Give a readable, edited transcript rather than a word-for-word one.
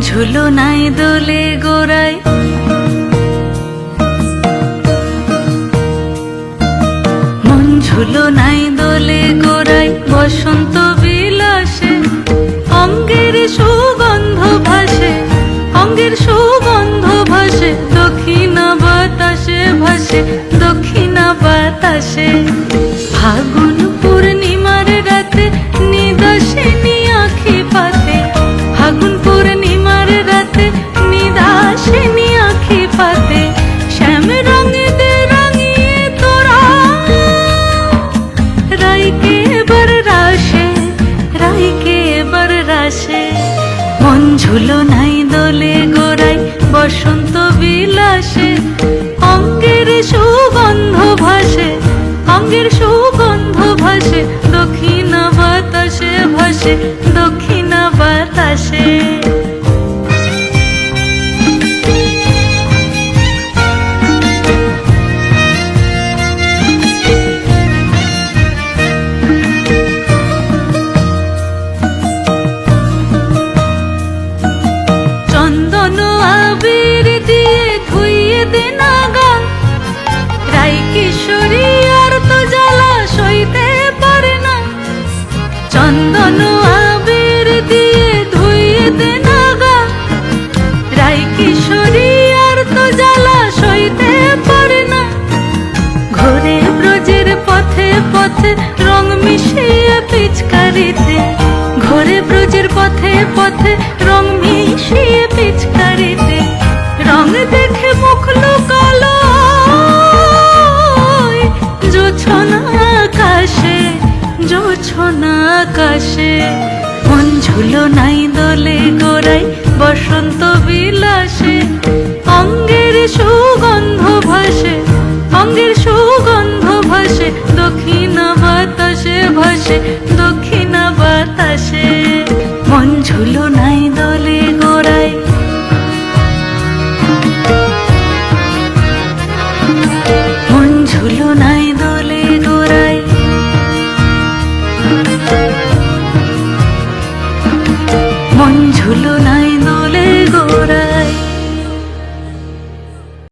ঝুলো নাই দোলে গোড়ায়, মন ঝুলো নাই দোলে গোড়ায়, বসন্ত বিলাসে অঙ্গের সুগন্ধ ভাসে, অঙ্গের সুগন্ধ ভাসে, দক্ষিণা বাতাসে ভাসে, দক্ষিণা বাতাসে। ফাগুন পূর্ণিমার রাতে নিদাসিনী আঁখি পাতে, ফাগুন পূর্ণিমার রাতে নিদাসিনী আঁখি পাতে, শ্যাম রঙে দে রাঙিয়ে তোরা রাইকে এবার রাশে, রাইকে এবার রাশে। মন ঝুলো নাই দোলে গোড়ায়, বসন্ত বিলাসে অঙ্গের সুগন্ধ ভাসে, অঙ্গের সুগন্ধ ভাসে, দক্ষিণা বাতাসে ভাসে, দক্ষিণা বাতাসে। চন্দন আবির দিয়ে ধুইয়ে দে নাগা, রাই কিশোরী আর তো জ্বালা সইতে পারে না। চন্দন আবির দিয়ে ধুইয়ে দে নাগা, রাই কিশোরী আর তো জ্বালা সইতে পারে না। ঘোরে ব্রজের পথে পথে রং মিশিয়ে পিচকারিতে, ঘোরে ব্রজের পথে পথে রং মিশিয়ে পিচকারিতে, রং দেখে মুখ লুকালো জোছনা আকাশে, জোছনা আকাশে। মন ঝুলো নাই দোলে গোড়ায়, বসন্ত বিলাসে অঙ্গের সুগন্ধ ভাসে, অঙ্গের সুগন্ধ ভাসে, দক্ষিণা বাতাসে ভাসে, দক্ষিণা বাতাসে। মন ঝুলো নাই দোলে গোড়ায়, মন ঝুলো নাই